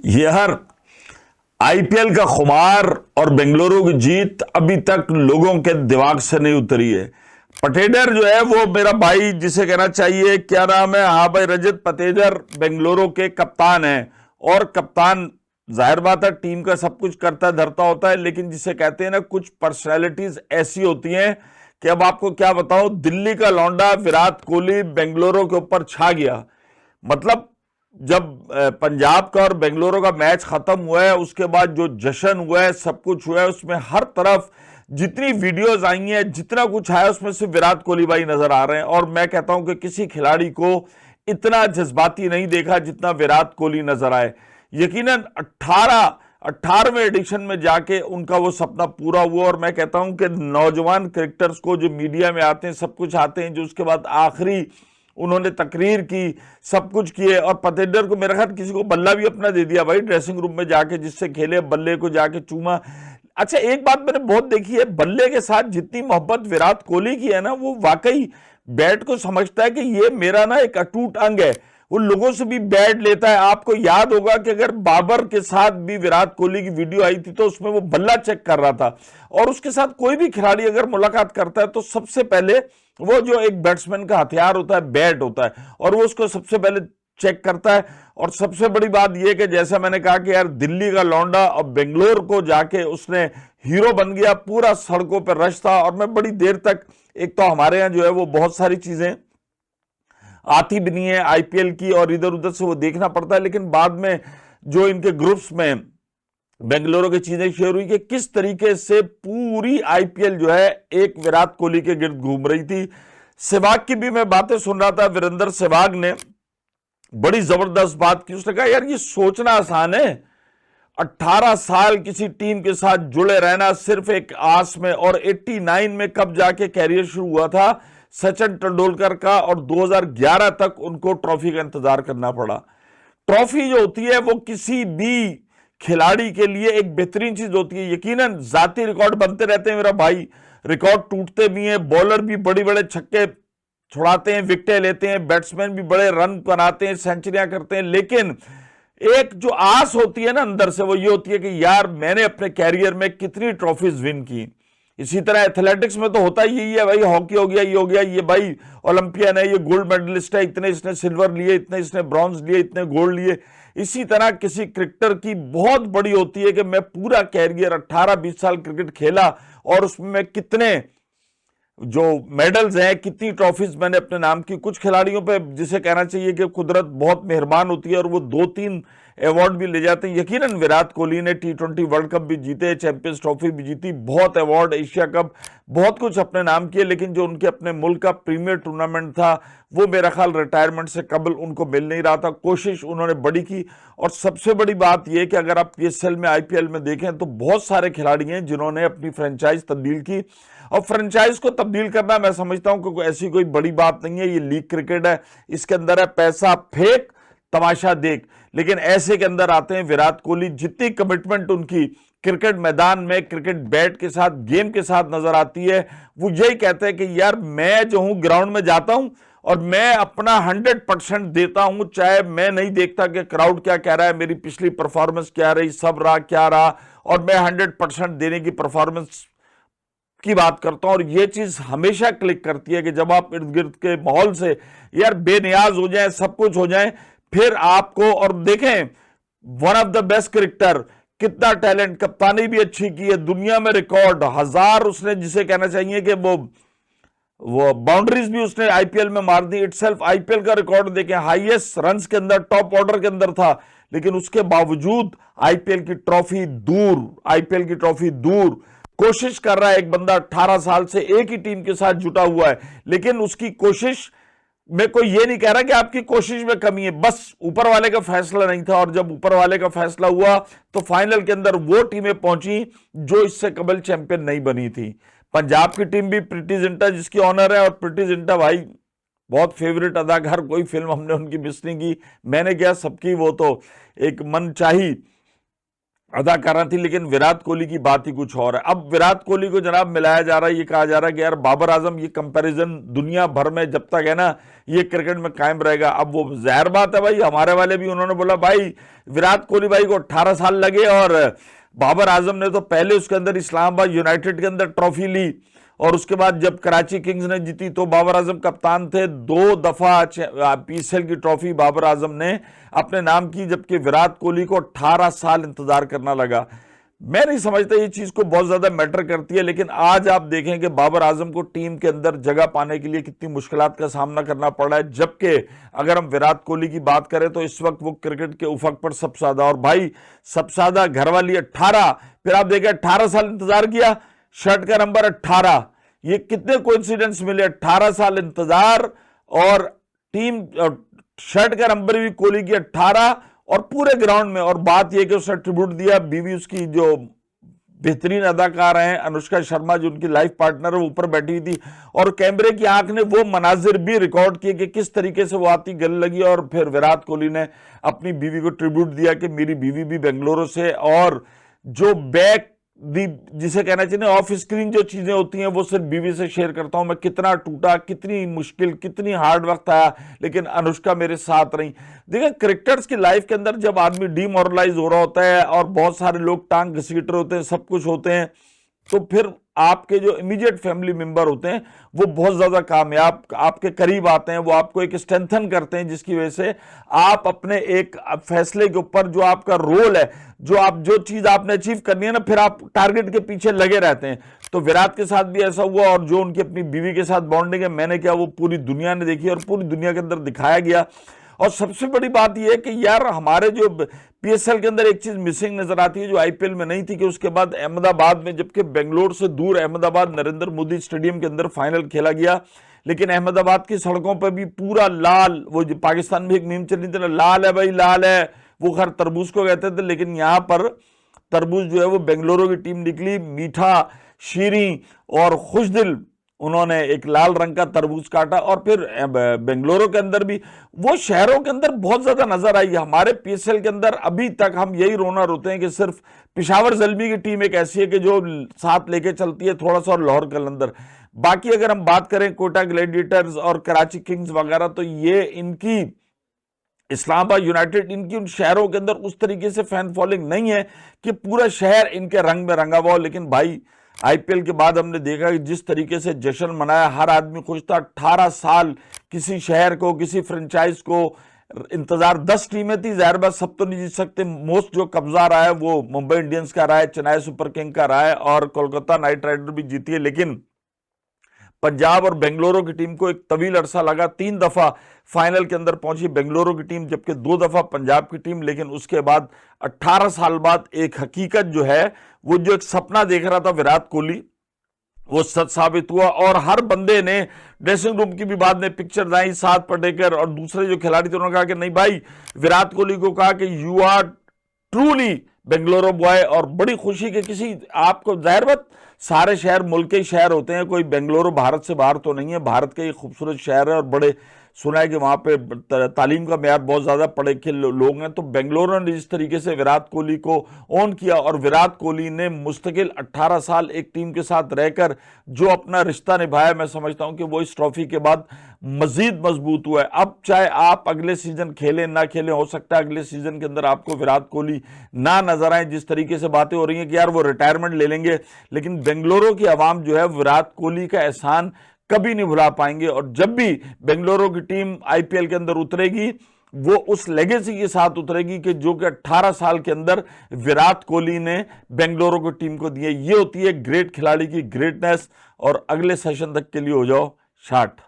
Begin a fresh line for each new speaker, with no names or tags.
यार, आईपीएल का खुमार और बेंगलुरु की जीत अभी तक लोगों के दिमाग से नहीं उतरी है। पटेडर जो है वो मेरा भाई, जिसे कहना चाहिए क्या नाम है, हाँ भाई, रजत पटेडर बेंगलुरु के कप्तान है। और कप्तान जाहिर बात है टीम का सब कुछ करता धरता होता है, लेकिन जिसे कहते हैं ना, कुछ पर्सनैलिटीज ऐसी होती हैं कि अब आपको क्या बताओ। दिल्ली का लौंडा विराट कोहली बेंगलुरु के ऊपर छा गया। मतलब जब पंजाब का और बेंगलुरु का मैच खत्म हुआ है, उसके बाद जो जश्न हुआ है, सब कुछ हुआ है, उसमें हर तरफ जितनी वीडियोस आई हैं, जितना कुछ आया, उसमें सिर्फ विराट कोहली भाई नजर आ रहे हैं। और मैं कहता हूं कि किसी खिलाड़ी को इतना जज्बाती नहीं देखा जितना विराट कोहली नजर आए। यकीनन 18वें एडिशन में जाके उनका वो सपना पूरा हुआ। और मैं कहता हूं कि नौजवान क्रिकेटर्स को जो मीडिया में आते हैं, सब कुछ आते हैं, जो उसके बाद आखिरी उन्होंने तकरीर की, सब कुछ किए। और पतेडर को मेरा ख्याल किसी को बल्ला भी अपना दे दिया भाई ड्रेसिंग रूम में जाके, जिससे खेले, बल्ले को जाके चूमा। अच्छा, एक बात मैंने बहुत देखी है, बल्ले के साथ जितनी मोहब्बत विराट कोहली की है ना, वो वाकई बैट को समझता है कि ये मेरा ना एक अटूट अंग है। वो लोगों से भी बैट लेता है। आपको याद होगा कि अगर बाबर के साथ भी विराट कोहली की वीडियो आई थी तो उसमें वो बल्ला चेक कर रहा था। और उसके साथ कोई भी खिलाड़ी अगर मुलाकात करता है तो सबसे पहले वो जो एक बैट्समैन का हथियार होता है, बैट होता है, और वो उसको सबसे पहले चेक करता है। और सबसे बड़ी बात यह कि जैसा मैंने कहा कि यार, दिल्ली का लौंडा और बेंगलोर को जाके उसने हीरो बन गया। पूरा सड़कों पर रश था। और मैं बड़ी देर तक, एक तो हमारे यहाँ जो है वो बहुत सारी चीजें आती भी नहीं है आईपीएल की, और इधर उधर से वो देखना पड़ता है, लेकिन बाद में जो इनके ग्रुप्स में बेंगलुरु की चीजें शेयर हुई कि किस तरीके से पूरी आईपीएल जो है एक विराट कोहली के गिर्द घूम रही थी। सहवाग की भी मैं बातें सुन रहा था। वीरेंद्र सहवाग ने बड़ी जबरदस्त बात की। उसने कहा यार, ये सोचना आसान है, 18 साल किसी टीम के साथ जुड़े रहना सिर्फ एक आस में। और 89 में कब जाके कैरियर शुरू हुआ था सचिन तेंदुलकर का, और 2011 तक उनको ट्रॉफी का इंतजार करना पड़ा। ट्रॉफी जो होती है वो किसी भी खिलाड़ी के लिए एक बेहतरीन चीज होती है। यकीनन जाती रिकॉर्ड बनते रहते हैं मेरा भाई, रिकॉर्ड टूटते भी हैं, बॉलर भी बड़े बड़े छक्के छुड़ाते हैं, विकेटें लेते हैं, बैट्समैन भी बड़े रन बनाते हैं, सेंचुरियां करते हैं। लेकिन एक जो आस होती है ना अंदर से, वो ये होती है कि यार, मैंने अपने कैरियर में कितनी ट्रॉफीज विन की। इसी तरह एथलेटिक्स में तो होता ही यही है भाई। हॉकी हो गया, ये भाई ओलंपियन है, ये गोल्ड मेडलिस्ट है, इतने इसने सिल्वर लिए, इतने इसने ब्रॉन्ज लिए, इतने गोल्ड लिए। इसी तरह किसी क्रिकेटर की बहुत बड़ी होती है कि मैं पूरा कैरियर 18-20 साल क्रिकेट खेला, और उसमें कितने जो मेडल्स हैं, कितनी ट्रॉफीज मैंने अपने नाम की। कुछ खिलाड़ियों पे जिसे कहना चाहिए कि कुदरत बहुत मेहरबान होती है और वो 2-3 अवार्ड भी ले जाते हैं। यकीनन विराट कोहली ने T20 वर्ल्ड कप भी जीते, चैंपियंस ट्रॉफी भी जीती, बहुत अवार्ड, एशिया कप, बहुत कुछ अपने नाम किए। लेकिन जो उनके अपने मुल्क का प्रीमियर टूर्नामेंट था, वो मेरा ख्याल रिटायरमेंट से कबल उनको मिल नहीं रहा था। कोशिश उन्होंने बड़ी की। और सबसे बड़ी बात यह कि अगर आप PSL में, IPL में देखें तो बहुत सारे खिलाड़ी हैं जिन्होंने अपनी फ्रेंचाइज तब्दील की। और फ्रेंचाइज को तब्दील करना मैं समझता हूं कि ऐसी कोई बड़ी बात नहीं है। ये लीग क्रिकेट है, इसके अंदर है पैसा फेंक, तमाशा देख। लेकिन ऐसे के अंदर आते हैं विराट कोहली। जितनी कमिटमेंट उनकी क्रिकेट मैदान में, क्रिकेट बैट के साथ, गेम के साथ नजर आती है, वो यही कहते हैं कि यार, मैं जो हूं ग्राउंड में जाता हूं और मैं अपना 100% देता हूं। चाहे मैं नहीं देखता कि क्राउड क्या कह रहा है, मेरी पिछली परफॉर्मेंस क्या रही, सब रहा क्या रहा, और मैं 100% देने की परफॉर्मेंस की बात करता हूं। और यह चीज हमेशा क्लिक करती है कि जब आप इर्द गिर्द के माहौल से यार बेनियाज हो जाए, सब कुछ हो जाए, फिर आपको, और देखें one of the best cricketer, कितना टैलेंट, कप्तानी भी अच्छी की है, दुनिया में रिकॉर्ड 1000 उसने, जिसे कहना चाहिए कि वो बाउंड्रीज भी उसने आईपीएल में मार दी। इटसेल्फ आईपीएल का रिकॉर्ड देखें, हाईएस्ट रन्स के अंदर, टॉप ऑर्डर के अंदर था। लेकिन उसके बावजूद आईपीएल की ट्रॉफी दूर। कोशिश कर रहा है एक बंदा, 18 साल से एक ही टीम के साथ जुटा हुआ है, लेकिन उसकी कोशिश में कोई ये नहीं कह रहा कि आपकी कोशिश में कमी है, बस ऊपर वाले का फैसला नहीं था। और जब ऊपर वाले का फैसला हुआ तो फाइनल के अंदर वो टीमें पहुंची जो इससे कबल चैंपियन नहीं बनी थी। पंजाब की टीम भी प्रीति जिंटा, जिसकी ऑनर है, और प्रीति जिंटा भाई बहुत फेवरेट अदाकार, कोई फिल्म हमने उनकी मिस नहीं की, मैंने क्या सबकी, वो तो एक मनचाही अदाकारा थी, लेकिन विराट कोहली की बात ही कुछ और है। अब विराट कोहली को जनाब मिलाया जा रहा है, ये कहा जा रहा है कि यार बाबर आजम, ये कंपैरिजन दुनिया भर में जब तक है ना ये क्रिकेट में कायम रहेगा। अब वो जाहिर बात है भाई, हमारे वाले भी उन्होंने बोला भाई विराट कोहली भाई को 18 साल लगे और बाबर आजम ने तो पहले उसके अंदर इस्लामाबाद यूनाइटेड के अंदर ट्रॉफी ली, और उसके बाद जब कराची किंग्स ने जीती तो बाबर आजम कप्तान थे, 2 दफा पीएसएल की ट्रॉफी बाबर आजम ने अपने नाम की, जबकि विराट कोहली को 18 साल इंतजार करना लगा। मैं नहीं समझता ये चीज को बहुत ज्यादा मैटर करती है, लेकिन आज आप देखें कि बाबर आजम को टीम के अंदर जगह पाने के लिए कितनी मुश्किलात का सामना करना पड़ रहा है। जबकि अगर हम विराट कोहली की बात करें तो इस वक्त वो क्रिकेट के उफक पर सबसे ज्यादा, और भाई सबसे ज्यादा घर वाली 18, फिर आप देखें 18 साल इंतजार किया, शर्ट का नंबर 18, ये कितने कोइंसिडेंस मिले, 18 साल इंतजार और टीम शर्ट का नंबर भी कोहली की 18 और पूरे ग्राउंड में। और बात यह कि उसने ट्रिब्यूट दिया, बीवी उसकी जो बेहतरीन अदाकार हैं अनुष्का शर्मा, जो उनकी लाइफ पार्टनर है, वो ऊपर बैठी हुई थी और कैमरे की आंख ने वो मनाजिर भी रिकॉर्ड किए कि किस तरीके से वो आती गले लगी। और फिर विराट कोहली ने अपनी बीवी को ट्रिब्यूट दिया कि मेरी बीवी भी बेंगलुरु से, और जो बैक दी जिसे कहना चाहिए ऑफ स्क्रीन जो चीजें होती हैं वो सिर्फ बीवी से शेयर करता हूं, मैं कितना टूटा, कितनी मुश्किल, कितनी हार्ड वक्त आया, लेकिन अनुष्का मेरे साथ रही। देखिए क्रिकेटर्स की लाइफ के अंदर जब आदमी डीमोरलाइज हो रहा होता है और बहुत सारे लोग टांग घसीट रहे होते हैं, सब कुछ होते हैं, तो फिर आपके जो इमीडिएट फैमिली मेंबर होते हैं वो बहुत ज्यादा कामयाब आपके करीब आते हैं, वो आपको एक स्ट्रेंथन करते हैं, जिसकी वजह से आप अपने एक फैसले के ऊपर जो आपका रोल है, जो चीज आपने अचीव करनी है ना, फिर आप टारगेट के पीछे लगे रहते हैं। तो विराट के साथ भी ऐसा हुआ, और जो उनकी अपनी बीवी के साथ बॉन्डिंग है, मैंने क्या वो पूरी दुनिया ने देखी और पूरी दुनिया के अंदर दिखाया गया। और सबसे बड़ी बात यह है कि यार हमारे जो पीएसएल के अंदर एक चीज मिसिंग नजर आती है जो आईपीएल में नहीं थी, कि उसके बाद अहमदाबाद में, जबकि बेंगलोर से दूर अहमदाबाद नरेंद्र मोदी स्टेडियम के अंदर फाइनल खेला गया, लेकिन अहमदाबाद की सड़कों पर भी पूरा लाल, वो जो पाकिस्तान में एक मीम चली थी, लाल है भाई लाल है, वो खैर तरबूज को कहते थे, लेकिन यहां पर तरबूज जो है वो बेंगलुरु की टीम निकली, मीठा, शीरी और खुशदिल, उन्होंने एक लाल रंग का तरबूज काटा। और फिर बेंगलुरु के अंदर भी, वो शहरों के अंदर बहुत ज्यादा नजर आई। हमारे पीएसएल के अंदर अभी तक हम यही रोना रोते हैं कि सिर्फ पिशावर ज़ल्मी की टीम एक ऐसी है कि जो साथ लेके चलती है थोड़ा सा, और लाहौर कलंदर। बाकी अगर हम बात करें कोटा ग्लैडिएटर्स और कराची किंग्स वगैरह, तो ये इनकी इस्लामाबाद यूनाइटेड, इनकी उन शहरों के अंदर उस तरीके से फैन फॉलोइंग नहीं है कि पूरा शहर इनके रंग में रंगा हुआ हो। लेकिन भाई आईपीएल के बाद हमने देखा कि जिस तरीके से जश्न मनाया, हर आदमी खुश था। 18 साल किसी शहर को, किसी फ्रेंचाइज को इंतजार, 10 टीमें थी, जाहिर बात सब तो नहीं जीत सकते। मोस्ट जो कब्जा रहा है वो मुंबई इंडियंस का रहा है, चेन्नई सुपर किंग का रहा है, और कोलकाता नाइट राइडर भी जीती है। लेकिन पंजाब और बेंगलुरु की टीम को एक तवील अरसा लगा, 3 दफा फाइनल के अंदर पहुंची बेंगलुरु की टीम, जबकि 2 दफा पंजाब की टीम। लेकिन उसके बाद 18 साल बाद एक हकीकत जो है, वो जो एक सपना देख रहा था विराट कोहली, वो सच साबित हुआ। और हर बंदे ने, ड्रेसिंग रूम की भी बाद में पिक्चर आई, साथ पटेकर और दूसरे जो खिलाड़ी थे, उन्होंने कहा कि नहीं भाई, विराट कोहली को कहा कि you are truly Bengaluru boy. और बड़ी खुशी के किसी आपको, जाहिर बात सारे शहर मुल्क के शहर होते हैं, कोई बेंगलुरु भारत से बाहर तो नहीं है, भारत का एक खूबसूरत शहर है, और बड़े सुना है कि वहां पे तालीम का मेयार बहुत ज्यादा पढ़े लिखे लोग हैं। तो बेंगलुरु ने जिस तरीके से विराट कोहली को ऑन किया, और विराट कोहली ने मुस्तकिल 18 साल एक टीम के साथ रहकर जो अपना रिश्ता निभाया, मैं समझता हूं कि वो इस ट्रॉफी के बाद मजीद मजबूत हुआ है। अब चाहे आप अगले सीजन खेलें ना खेलें, हो सकता है अगले सीजन के अंदर आपको विराट कोहली ना नजर आए, जिस तरीके से बातें हो रही हैं कि यार वो रिटायरमेंट ले लेंगे, लेकिन बेंगलुरु की आवाम जो है विराट कोहली का एहसान कभी नहीं भुला पाएंगे। और जब भी बेंगलुरु की टीम आईपीएल के अंदर उतरेगी, वो उस लेगेसी के साथ उतरेगी कि जो कि 18 साल के अंदर विराट कोहली ने बेंगलुरु की टीम को दी है। ये होती है ग्रेट खिलाड़ी की ग्रेटनेस। और अगले सेशन तक के लिए हो जाओ शाट।